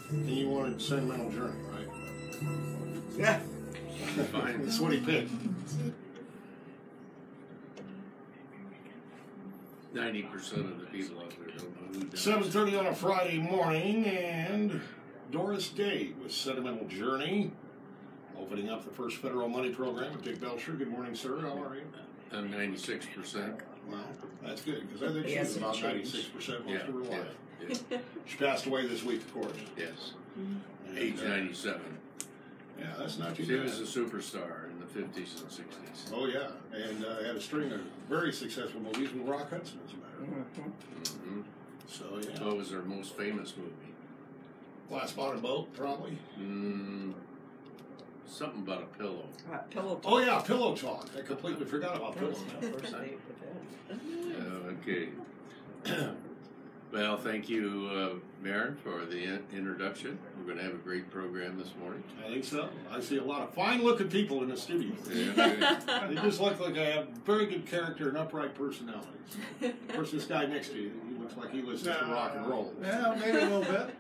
And you wanted Sentimental Journey, right? Yeah. Fine. That's what he picked. 90% of the people out there don't know who does. 7:30 on a Friday morning, and Doris Day with Sentimental Journey, opening up the first federal money program with Dick Belcher. Good morning, sir. How are you? I'm 96%. Well, that's good, because I think she was about 96% most of her life. Yeah. She passed away this week, of course. Yes. And, Age 97. Yeah, that's not too She bad. was a superstar in the 50s and 60s. Oh, yeah. And had a string of very successful movies with Rock Hudson, as a matter of fact. Mm-hmm. So, yeah. What was her most famous movie? Glass Bottom Boat, probably. Something about a pillow. Pillow Talk. Oh, yeah, Pillow Talk. I completely forgot about Pillow Talk. Okay. Well, thank you, Maren, for the introduction. We're going to have a great program this morning. I think so. I see a lot of fine-looking people in the studio. Yeah, They just look like they have very good character and upright personalities. Of course, this guy next to you, he looks like he listens to rock and roll. Yeah, maybe a little bit.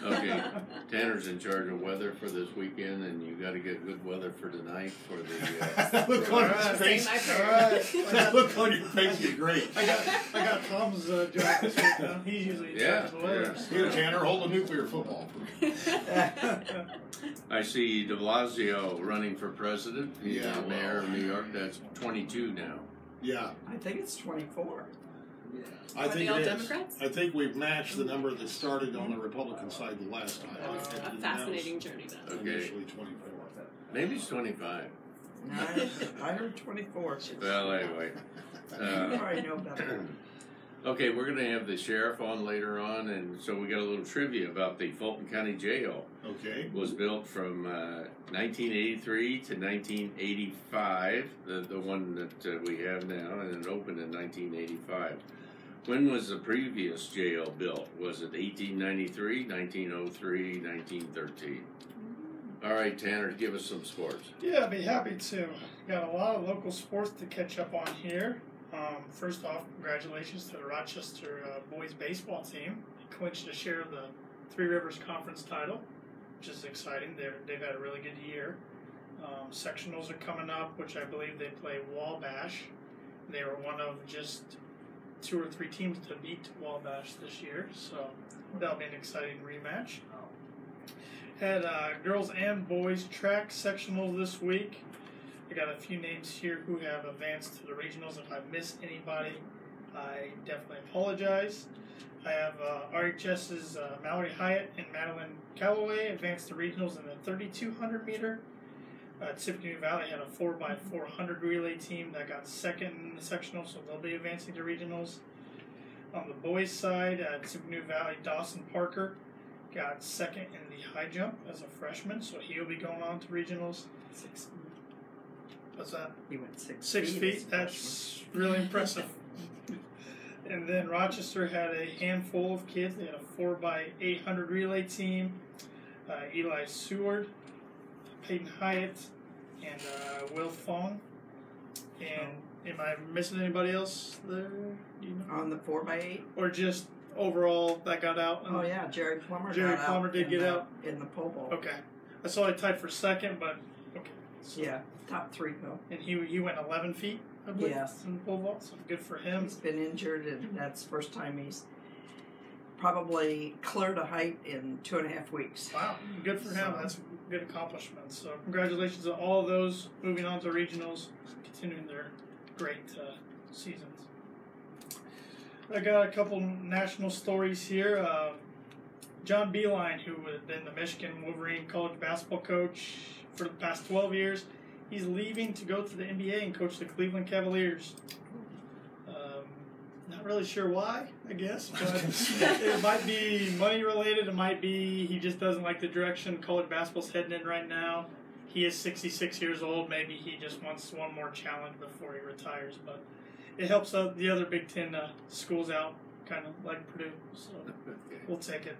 Okay, Tanner's in charge of weather for this weekend, and you got to get good weather for tonight for the. Look on his face. All right. That look on your face is great. I got Tom's job this week now. He's usually in charge of the weather. Here, Tanner, hold a nuclear football. I see De Blasio running for president. He's the mayor of New York. That's 22 now. Yeah. I think it's 24. I think all it is. Democrats? I think we've matched the number that started on the Republican side the last time. A fascinating journey, though. Okay. Initially 24. Maybe it's 25. I heard 24. Well, anyway. You probably know better. Okay, we're going to have the sheriff on later on, and so we got a little trivia about the Fulton County Jail. Okay. It was built from 1983 to 1985, the one that we have now, and it opened in 1985. When was the previous jail built? Was it 1893, 1903, 1913? All right, Tanner, give us some sports. Yeah, I'd be happy to. Got a lot of local sports to catch up on here. First off, congratulations to the Rochester boys baseball team. They clinched a share of the Three Rivers Conference title, which is exciting. They've had a really good year. Sectionals are coming up, which I believe they play Wabash. They were one of just 2 or 3 teams to beat Wabash this year, so that'll be an exciting rematch. Had girls and boys track sectionals this week. I got a few names here who have advanced to the regionals. If I miss anybody, I definitely apologize. I have RHS's Mallory Hyatt and Madeline Calloway advanced to regionals in the 3,200 meter. Tiffany Valley had a 4x400 relay team that got second in the sectional, so they'll be advancing to regionals. On the boys' side, Tiffany Valley Dawson Parker got second in the high jump as a freshman, so he'll be going on to regionals. What's that? He went 6 feet. That's really impressive. And then Rochester had a handful of kids. They had a 4x800 relay team. Eli Seward, Peyton Hyatt, and Will Fong. And am I missing anybody else there? Do you know? On the 4x8? Or just overall that got out? Oh, yeah, Jerry Plummer did get out. In the pole vault. Okay. I saw he tied for second, but okay. So, yeah, top 3 though. And he went 11 feet, I believe, yes, in the pole vault, so good for him. He's been injured, and that's the first time he's probably cleared a height in 2.5 weeks. Wow, good for him. That's a good accomplishment. So congratulations to all of those moving on to regionals, continuing their great seasons. I got a couple national stories here. John Beeline, who had been the Michigan Wolverine college basketball coach for the past 12 years, he's leaving to go to the NBA and coach the Cleveland Cavaliers. Not really sure why, I guess, but it might be money related. It might be he just doesn't like the direction college basketball's heading in right now. He is 66 years old. Maybe he just wants one more challenge before he retires. But it helps out the other Big Ten schools out, kind of like Purdue. So we'll take it.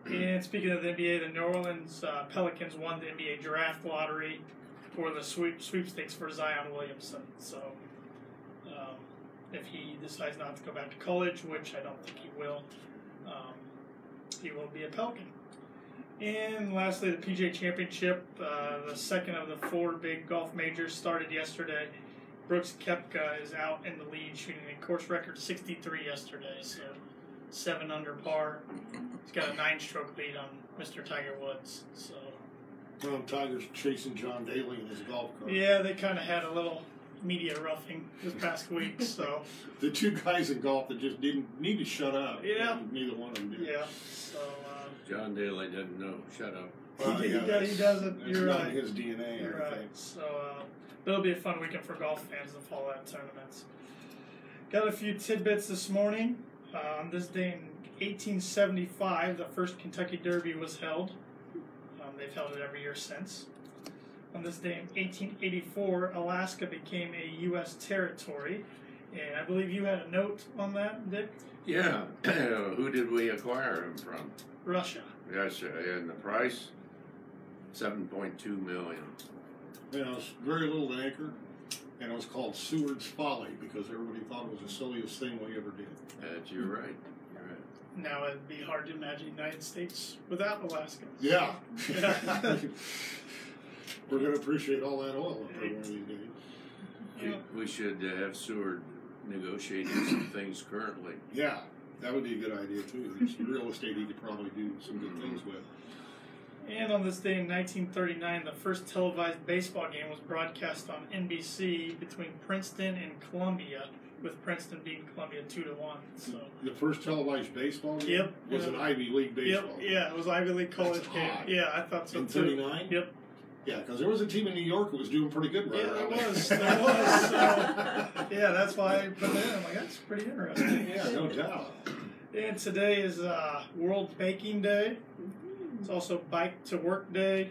And speaking of the NBA, the New Orleans Pelicans won the NBA draft lottery for the sweepstakes for Zion Williamson. So if he decides not to go back to college, which I don't think he will be a Pelican. And lastly, the PGA Championship, the second of the 4 big golf majors, started yesterday. Brooks Koepka is out in the lead, shooting a course record 63 yesterday, so 7 under par. He's got a 9-stroke lead on Mr. Tiger Woods. So, Tiger's chasing John Daly in his golf cart. yeah, they kind of had a little media roughing this past week. So the 2 guys in golf that just didn't need to shut up. Yeah. Neither one of them did. yeah, so John Daly doesn't know. Shut up. he doesn't. It's You're not right. his DNA. You're I right. think. So it'll be a fun weekend for golf fans to follow that tournament. Got a few tidbits this morning. On this day in 1875, the first Kentucky Derby was held. They've held it every year since. On this day in 1884, Alaska became a U.S. territory. And I believe you had a note on that, Dick? Yeah. Who did we acquire him from? Russia. Yes, and the price, $7.2 million. You know, it's very little to anchor, and it was called Seward's Folly because everybody thought it was the silliest thing we ever did. You're right. You're right. Now it'd be hard to imagine the United States without Alaska. Yeah. Yeah. We're going to appreciate all that oil up there one of these days. Yeah. We should have Seward negotiating some things currently. Yeah, that would be a good idea too. There's some real estate he could probably do some good things with. And on this day in 1939, the first televised baseball game was broadcast on NBC between Princeton and Columbia, with Princeton beating Columbia 2-1. So. The first televised baseball game Yep. was an Ivy League baseball game. Yeah, it was Ivy League college That's game. odd. Yeah, I thought so In too. 39? Yep. Yeah, because there was a team in New York who was doing pretty good right Yeah, there around was. So, yeah, that's why I put that in. I'm like, that's pretty interesting. Yeah, no doubt. And today is World Baking Day. It's also Bike to Work Day,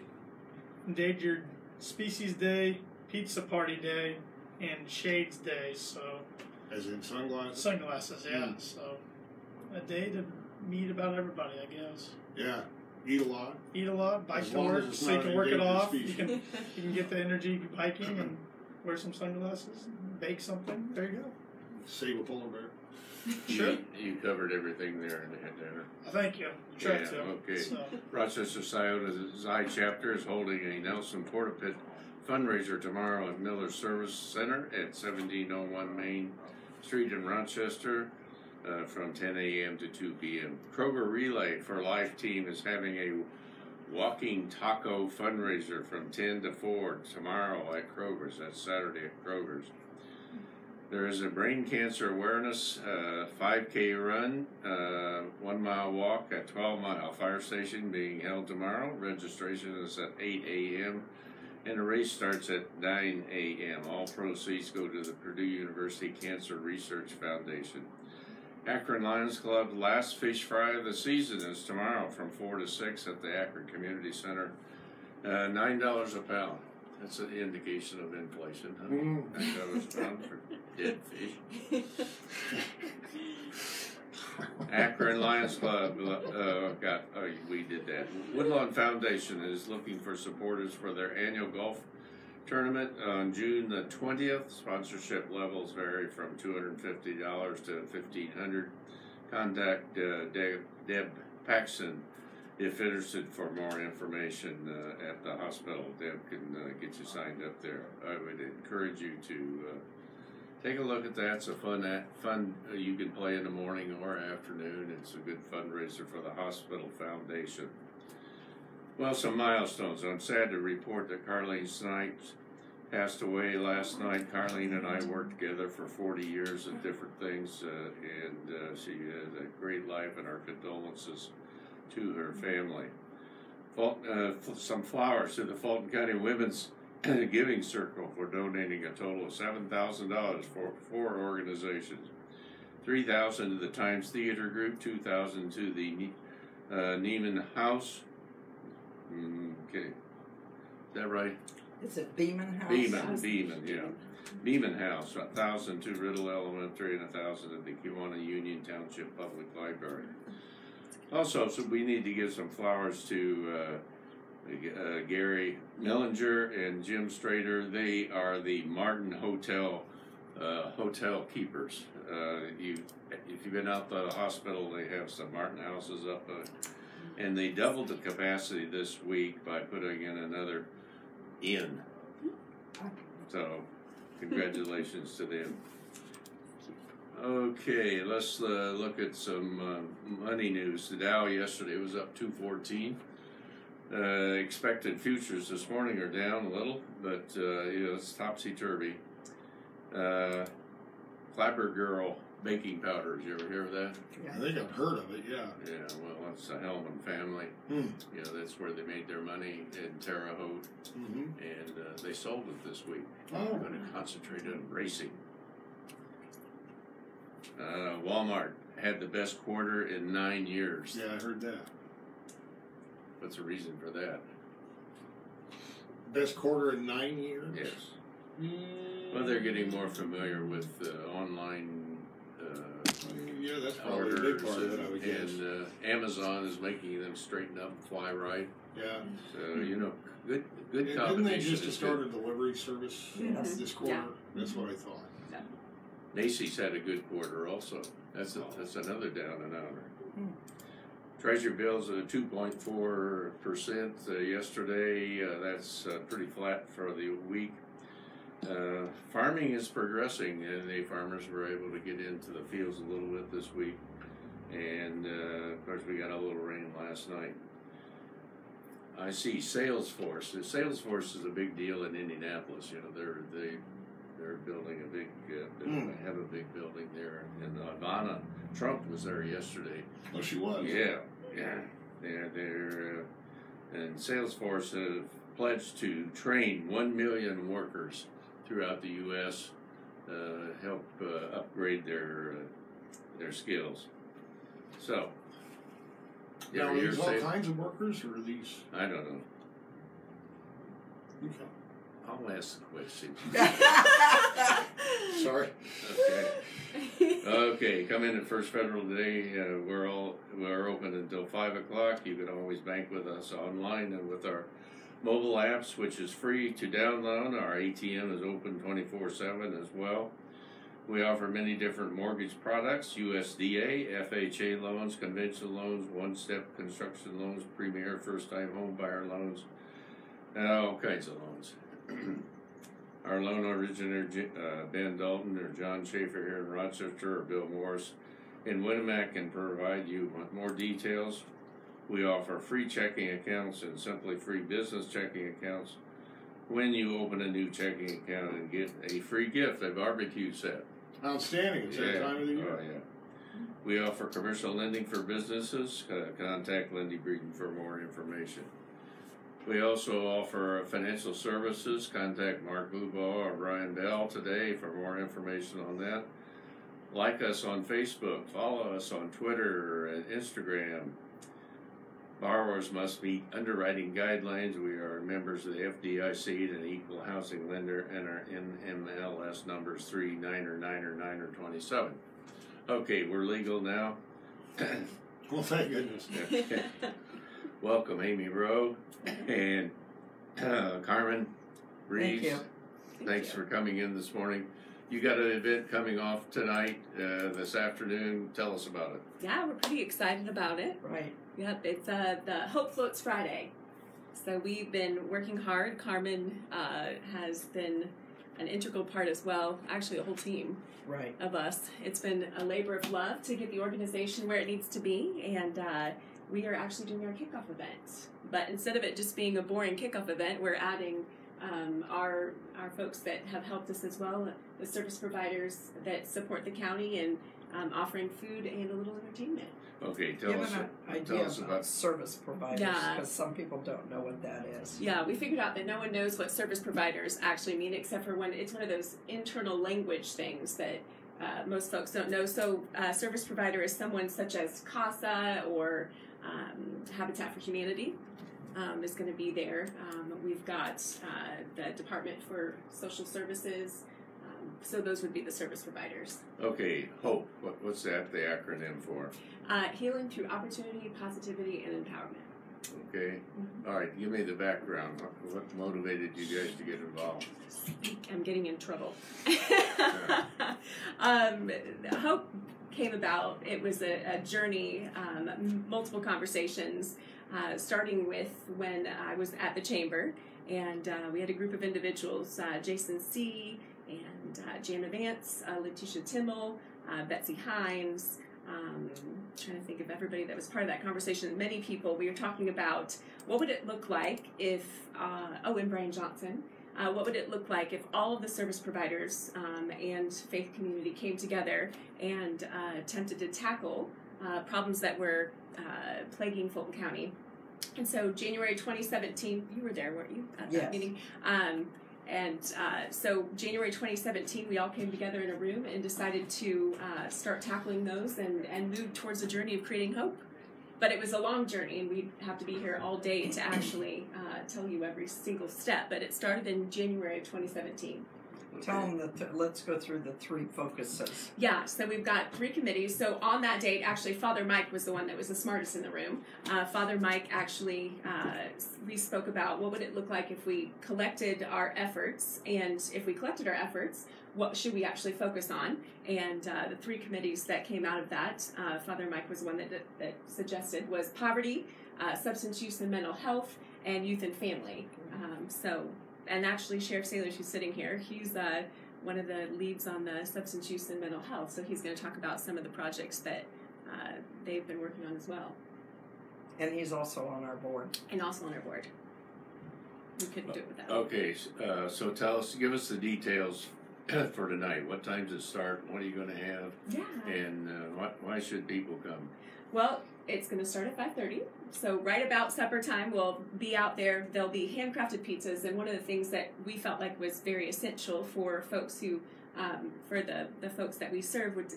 Endangered Species Day, Pizza Party Day, and Shades Day. So As in sunglasses? sunglasses, yeah. So a day to meet about everybody, I guess. Yeah. Eat a lot. Eat a lot, bike As to long work, as it's so you not can an work it endangered off. You species. can get the energy biking and wear some sunglasses, bake something. There you go. Save a polar bear. Sure. You covered everything there in the dinner. Thank you. Try Yeah, to. okay. So, Rochester Scioto's I chapter is holding a Nelson Porta Pit fundraiser tomorrow at Miller Service Center at 1701 Main Street in Rochester from 10 a.m. to 2 p.m. Kroger Relay for Life team is having a walking taco fundraiser from 10 to 4 tomorrow at Kroger's. That's Saturday at Kroger's. There is a brain cancer awareness 5K run, 1 mile walk at 12 Mile Fire Station being held tomorrow. Registration is at 8 a.m. and the race starts at 9 a.m. All proceeds go to the Purdue University Cancer Research Foundation. Akron Lions Club last fish fry of the season is tomorrow from 4 to 6 at the Akron Community Center. $9 a pound. That's an indication of inflation, huh? $9 a pound for dead fish. Akron Lions Club we did that. Woodlawn Foundation is looking for supporters for their annual golf tournament on June the 20th. Sponsorship levels vary from $250 to $1,500. Contact Deb Paxson if interested for more information at the hospital. Deb can get you signed up there. I would encourage you to take a look at that. It's a fun you can play in the morning or afternoon. It's a good fundraiser for the hospital foundation. Well, some milestones. I'm sad to report that Carleen Snipes passed away last night. Carleen and I worked together for 40 years at different things, and she had a great life, and our condolences to her family. Some flowers to the Fulton County Women's Giving Circle for donating a total of $7,000 for 4 organizations. $3,000 to the Times Theater Group, $2,000 to the Neiman House. Okay, is that right? Is it Beeman House? Beeman, yeah. Beeman House, $1,000 to Riddle Elementary and $1,000 to the Kiwanis Union Township Public Library. Also, so we need to give some flowers to Gary Millinger and Jim Strader. They are the Martin Hotel hotel keepers. If you've been out to the hospital, they have some Martin houses up And they doubled the capacity this week by putting in another inn. So, congratulations to them. Okay, let's look at some money news. The Dow yesterday was up 214. Expected futures this morning are down a little, but it's topsy-turvy. Clapper Girl baking powder. Did you ever hear of that? I think I've heard of it, yeah. Yeah, well, it's the Hellman family. That's where they made their money in Terre Haute. And they sold it this week. Oh. They're going to concentrate on racing. Walmart had the best quarter in 9 years. Yeah, I heard that. What's the reason for that? Best quarter in 9 years? Yes. Well, they're getting more familiar with online yeah, that's probably a big orders, part of it, I would guess. and Amazon is making them straighten up and fly right. Yeah. So, good Didn't competition. they just is start a good. delivery service this quarter? Yeah. That's what I thought. Macy's had a good quarter also. That's another down and outer. Treasury bills at 2.4% yesterday. That's pretty flat for the week. Farming is progressing, and the farmers were able to get into the fields a little bit this week. And of course, we got a little rain last night. I see Salesforce. Salesforce is a big deal in Indianapolis. They're building a big, they have a big building there. And Ivana Trump was there yesterday. Oh, she was? Yeah. And Salesforce have pledged to train 1 million workers throughout the U.S. Help upgrade their skills. So, Now, are these all kinds of workers, or are these? I don't know. Okay. I'll ask the question. Sorry. Okay. Come in at First Federal today. We're open until 5 o'clock. You can always bank with us online and with our mobile apps, which is free to download. Our ATM is open 24/7 as well. We offer many different mortgage products: USDA, FHA loans, conventional loans, one-step construction loans, premier first-time home buyer loans, all kinds of loans. Our loan originator, Ben Dalton or John Schaefer here in Rochester, or Bill Morris in Winnemac, can provide you with more details. We offer free checking accounts and simply free business checking accounts when you open a new checking account and get a free gift, a barbecue set. Outstanding. It's that time of the year. Oh, yeah. We offer commercial lending for businesses. Contact Lindy Breeden for more information. We also offer financial services. Contact Mark Bubaugh or Brian Bell today for more information on that. Like us on Facebook. Follow us on Twitter and Instagram. Borrowers must meet underwriting guidelines. We are members of the FDIC and an equal housing lender, and our NMLS numbers 3999 or 27. Okay, we're legal now. Well, thank goodness. Welcome, Amy Rowe and Karmin, Reeves. Thank you. Thanks for coming in this morning. You got an event coming off tonight, this afternoon. Tell us about it. Yeah, we're pretty excited about it. Right. Yep, it's the Hope Floats Friday. So we've been working hard. Karmin has been an integral part as well, actually a whole team of us. It's been a labor of love to get the organization where it needs to be, and we are actually doing our kickoff event. But instead of it just being a boring kickoff event, we're adding our folks that have helped us as well, the service providers that support the county, and offering food and a little entertainment. Okay, tell us about service providers, because some people don't know what that is. Yeah, we figured out that no one knows what service providers actually mean, except for when it's one of those internal language things that most folks don't know. So service provider is someone such as CASA or Habitat for Humanity is going to be there. We've got the Department for Social Services. So those would be the service providers. Okay, HOPE. What's that the acronym for? Healing through Opportunity, Positivity, and Empowerment. Okay. All right, give me the background. What motivated you guys to get involved? I'm getting in trouble. HOPE came about. It was a journey, multiple conversations, starting with when I was at the chamber, and we had a group of individuals, Jason C., and Jana Vance, Letitia Timmel, Betsy Hines, trying to think of everybody that was part of that conversation. Many people. We were talking about what would it look like if, and Brian Johnson, what would it look like if all of the service providers and faith community came together and attempted to tackle problems that were plaguing Fulton County. And so January 2017, you were there, weren't you, at that meeting? So January 2017, we all came together in a room and decided to start tackling those and move towards a journey of creating hope. But it was a long journey, and we'd have to be here all day to actually tell you every single step. But it started in January of 2017. Tell them let's go through the 3 focuses. Yeah, so we've got 3 committees. So on that date, actually, Father Mike was the one that was the smartest in the room. Father Mike actually, we spoke about what would it look like if we collected our efforts, and if we collected our efforts, what should we actually focus on? And the 3 committees that came out of that, Father Mike was the one that suggested, was poverty, substance use and mental health, and youth and family. And actually, Sheriff Sailors, who's sitting here, he's one of the leads on the substance use and mental health, so he's going to talk about some of the projects that they've been working on as well. And he's also on our board. We couldn't do it without him. Okay, so give us the details for tonight. What time does it start? What are you going to have? Yeah. And why should people come? Well, it's going to start at 5:30. So right about supper time, we'll be out there. There'll be handcrafted pizzas, and one of the things that we felt like was very essential for folks who, for the folks that we serve, would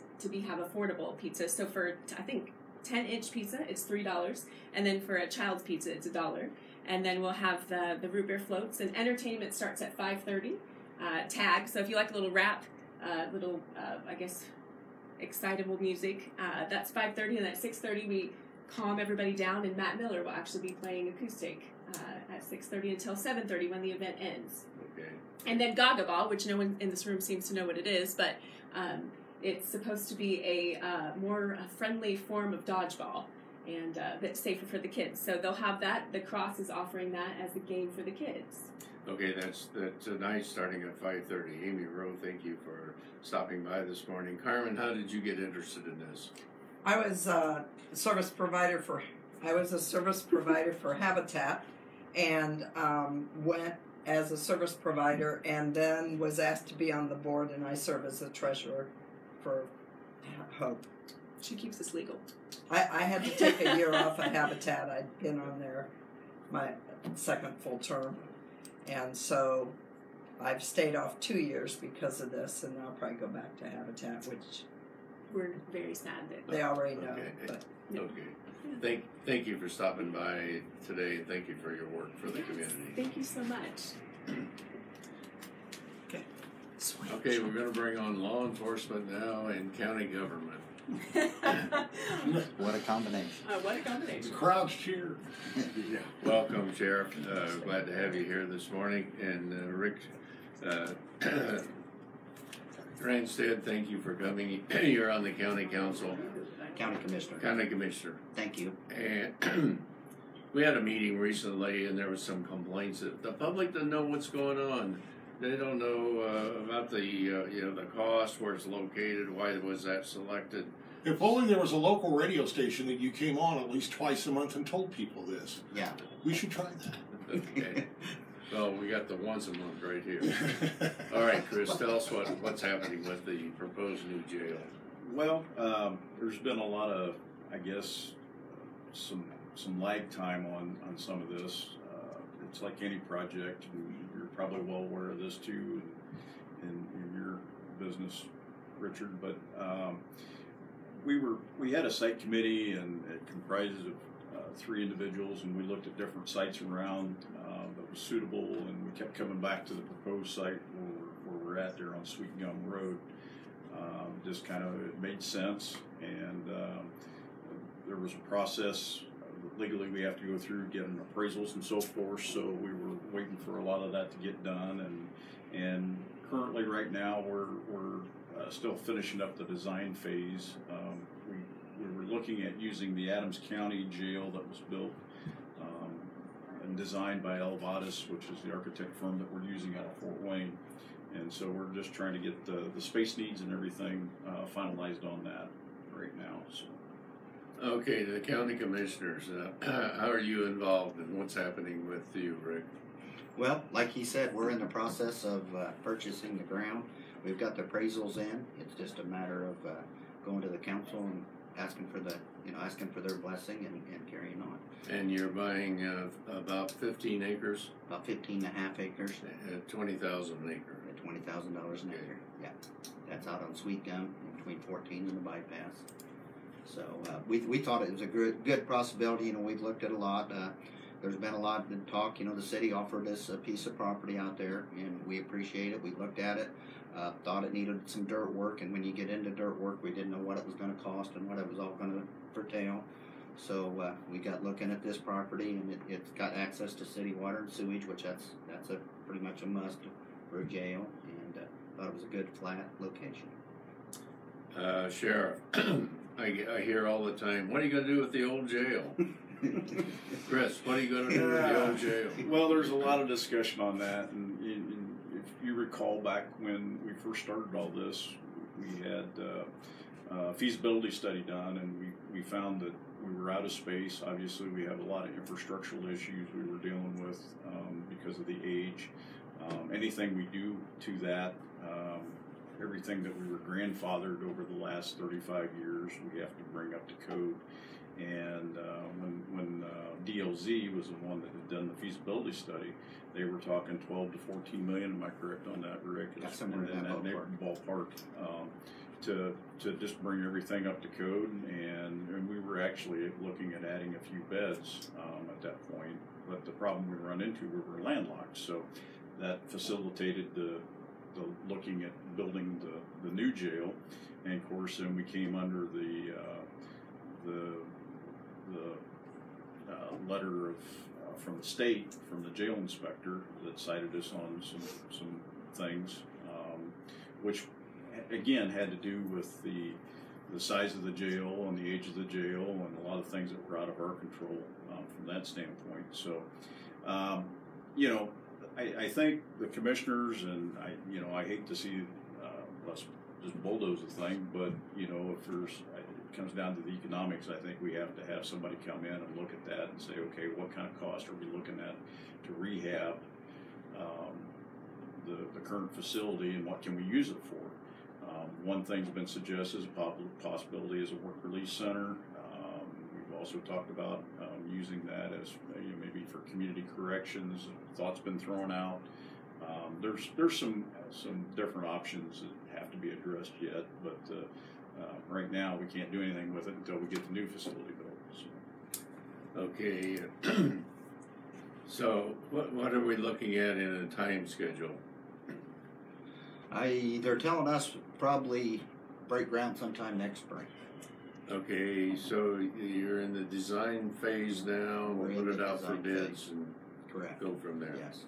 have affordable pizzas. So for, I think, 10-inch pizza, it's $3, and then for a child's pizza, it's $1. And then we'll have the root beer floats, and entertainment starts at 5:30. Tag. So if you like a little rap, I guess, excitable music, that's 5:30, and at 6:30 we calm everybody down, and Matt Miller will actually be playing acoustic at 6:30 until 7:30 when the event ends. Okay. And then Gaga Ball, which no one in this room seems to know what it is, but it's supposed to be a more friendly form of dodgeball and a bit safer for the kids. So they'll have that. The Cross is offering that as a game for the kids. Okay, that's tonight starting at 5:30. Amy Rowe, thank you for stopping by this morning. Karmin, how did you get interested in this? I was a service provider for Habitat, and went as a service provider, and then was asked to be on the board, and I serve as the treasurer for H.O.P.E. She keeps us legal. I had to take a year off of Habitat. I'd been on there my second full term. And so I've stayed off 2 years because of this, and I'll probably go back to Habitat, which we're very sad that they already know. Okay. But Okay. Thank you for stopping by today, and thank you for your work for the community. Thank you so much. Okay. Sweet. Okay, we're going to bring on law enforcement now and county government. What a combination. What a combination. The crowds cheer. Yeah. Welcome, Sheriff. Glad to have you here this morning. And Rick Ranstead, thank you for coming. You're on the county council. County Commissioner. County Commissioner. Thank you. And we had a meeting recently, and there was some complaints that the public doesn't know what's going on. They don't know about the the cost, where it's located, why was that selected. If only there was a local radio station that you came on at least twice a month and told people this. Yeah. We should try that. Okay. Well, we got the once a month right here. All right, Chris, tell us what's happening with the proposed new jail. Well, there's been a lot of, I guess, some lag time on some of this. It's like any project, and you're probably well aware of this too in your business, Richard. But we had a site committee, and it comprises of 3 individuals, and we looked at different sites around that was suitable, and we kept coming back to the proposed site where we're at there on Sweet Gum Road. Just kind of, it made sense, and there was a process. Legally, we have to go through getting appraisals and so forth, so we were waiting for a lot of that to get done, and currently right now we're still finishing up the design phase. We were looking at using the Adams County jail that was built and designed by Elevatus, which is the architect firm that we're using out of Fort Wayne. And so we're just trying to get the space needs and everything finalized on that right now. So. Okay, the county commissioners, how are you involved in what's happening with you, Rick? Well, like he said, we're in the process of purchasing the ground. We've got the appraisals in. It's just a matter of going to the council and asking for their blessing and carrying on. And you're buying about 15 acres? About 15 and a half acres. At 20,000 an acre. At $20,000 an acre. Yeah, that's out on Sweet Gum between 14 and the bypass. So we thought it was a good possibility. We've looked at a lot. There's been a lot of talk. The city offered us a piece of property out there, and we appreciate it. We looked at it, thought it needed some dirt work, and when you get into dirt work, we didn't know what it was going to cost and what it was all going to pertain. So we got looking at this property, and it's got access to city water and sewage, which that's a pretty much a must for a jail, and thought it was a good flat location. Sheriff, I hear all the time, what are you going to do with the old jail? Chris, what are you going to do with the old jail? Well, there's a lot of discussion on that, and if you recall back when we first started all this, we had a feasibility study done, and we found that we were out of space. Obviously, we have a lot of infrastructural issues we were dealing with because of the age. Anything we do to that, everything that we were grandfathered over the last 35 years, we have to bring up to code. And when DLZ was the one that had done the feasibility study, they were talking 12 to 14 million. Am I correct on that, Rick? That's somewhere in that ballpark. To just bring everything up to code, and we were actually looking at adding a few beds at that point. But the problem we run into, we were landlocked, so that facilitated the looking at building the new jail. And of course, then we came under the letter of from the state, from the jail inspector, that cited us on some things, which again had to do with the size of the jail and the age of the jail and a lot of things that were out of our control from that standpoint. So, I think the commissioners, and I hate to see us just bulldoze the thing, but if it comes down to the economics, I think we have to have somebody come in and look at that and say, okay, what kind of cost are we looking at to rehab the current facility, and what can we use it for? One thing's been suggested as a possibility is a work release center. We've also talked about using that as maybe for community corrections. Thoughts been thrown out. There's some different options that have to be addressed yet, but right now we can't do anything with it until we get the new facility built. So. Okay. So what are we looking at in a time schedule? They're telling us probably break ground sometime next spring. Okay, so you're in the design phase now. We'll put it out for bids and correct. Go from there. Yes.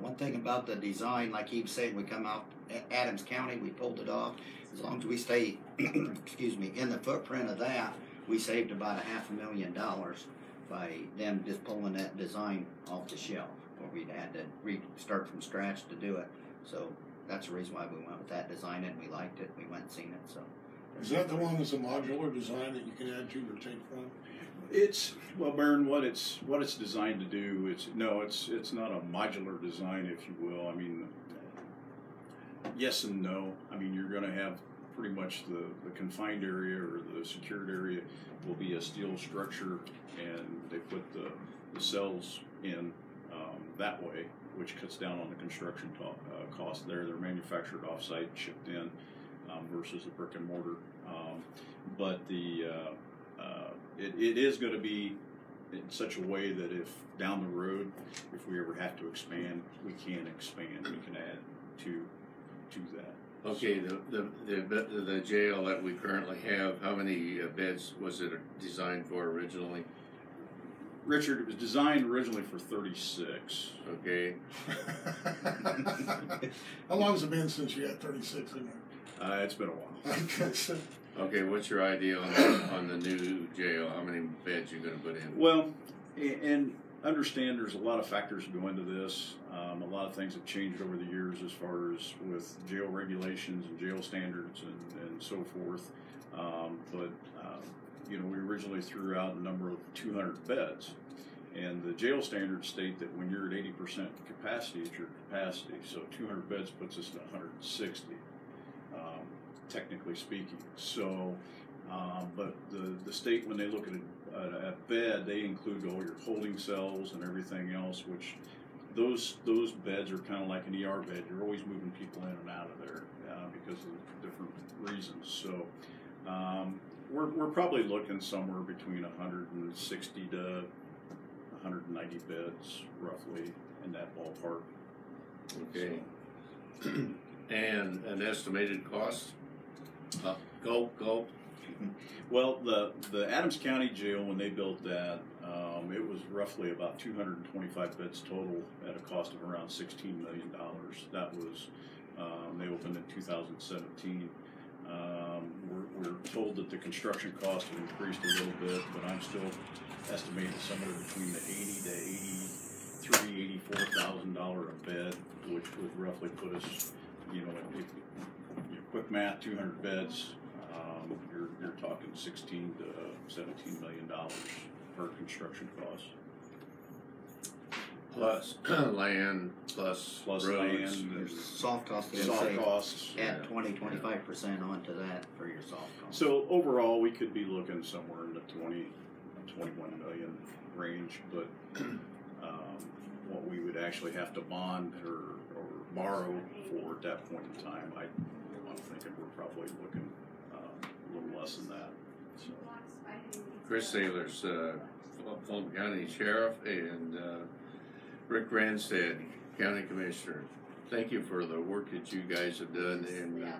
One thing about the design, like he was saying, we come out Adams County, we pulled it off. As long as we stay, excuse me, in the footprint of that, we saved about $500,000 by them just pulling that design off the shelf, where we'd had to restart from scratch to do it. So that's the reason why we went with that design, and we liked it. We went and seen it. So. Is that the one that's a modular design that you can add to or take from? It's Baron, what it's designed to do. It's not a modular design, if you will. I mean, yes and no. I mean, you're going to have pretty much the confined area or the secured area will be a steel structure, and they put the cells in that way, which cuts down on the construction cost there. They're manufactured off-site, shipped in, versus a brick and mortar. But it is going to be in such a way that if down the road, if we ever have to expand, we can expand. We can add to that. Okay, the jail that we currently have, how many beds was it designed for originally? Richard, it was designed originally for 36. Okay. How long has it been since you had 36 in there? It's been a while. Okay, what's your idea on the new jail? How many beds you going to put in? Well, and understand there's a lot of factors that go into this. A lot of things have changed over the years as far as with jail regulations and jail standards and so forth. You know, we originally threw out a number of 200 beds. And the jail standards state that when you're at 80% capacity, it's your capacity. So 200 beds puts us at 160, technically speaking. So, but the state, when they look at a bed, they include all your holding cells and everything else, which those beds are kind of like an ER bed. You're always moving people in and out of there because of different reasons. So we're probably looking somewhere between 160 to 190 beds, roughly, in that ballpark. Okay. So. And an estimated cost? Gulp. Well, the Adams County Jail, when they built that, it was roughly about 225 beds total at a cost of around $16 million. That was, they opened in 2017. We're told that the construction cost have increased a little bit, but I'm still estimating somewhere between the $80,000 to $84,000 a bed, which would roughly put us, you know, if quick math, 200 beds, you're talking 16 to $17 million per construction cost. Plus land, plus roads. Land. There's soft costs. Soft costs. Add 20-25% onto that for your soft costs. So overall, we could be looking somewhere in the 21 million range, but what we would actually have to bond or borrow for at that point in time, I'm thinking we're probably looking a little less than that. So. Chris Sailors, Fulton County Sheriff, and Rick Ranstead, County Commissioner. Thank you for the work that you guys have done, and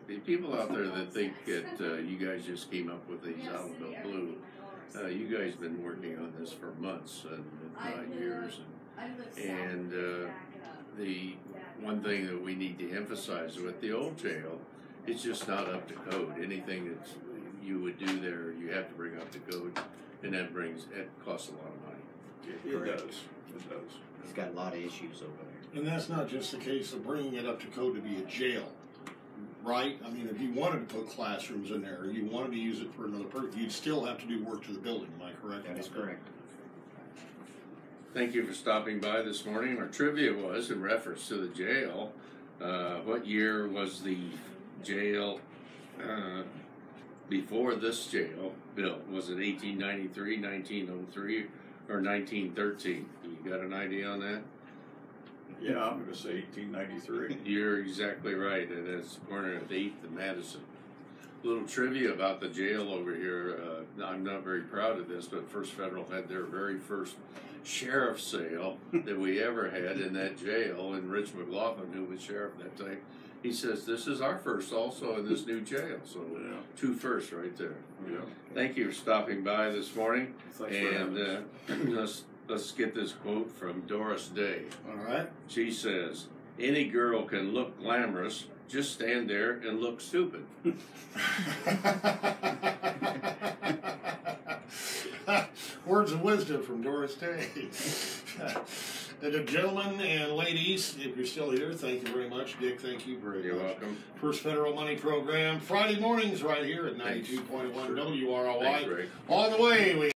if people out there that think that you guys just came up with these out of the blue, you guys have been working on this for months and not years, and the one thing that we need to emphasize with the old jail, it's just not up to code. Anything that you would do there, you have to bring up to code, and it costs a lot of money. It does. It's got a lot of issues over there. And that's not just the case of bringing it up to code to be a jail, right? I mean, if you wanted to put classrooms in there, you wanted to use it for another purpose, you'd still have to do work to the building. Am I correct? That is correct. Thank you for stopping by this morning. Our trivia was in reference to the jail. What year was the jail before this jail built? Was it 1893, 1903, or 1913? You got an idea on that? Yeah, I'm going to say 1893. You're exactly right. And it's the corner of 8th and Madison. Little trivia about the jail over here. I'm not very proud of this, but First Federal had their very first sheriff sale that we ever had in that jail. And Rich McLaughlin, who was sheriff at that time, he says, this is our first also in this new jail. So Yeah. 2 firsts right there. Yeah. Thank you for stopping by this morning. Thanks for having us. Let's get this quote from Doris Day. All right. She says, any girl can look glamorous, just stand there and look stupid. Words of wisdom from Doris Day. And gentlemen and ladies, if you're still here, thank you very much. Dick, thank you very You're much. welcome. First Federal Money Program, Friday mornings right here at Thanks. 92.1 Sure. WROI. Thanks, Ray. On the way, we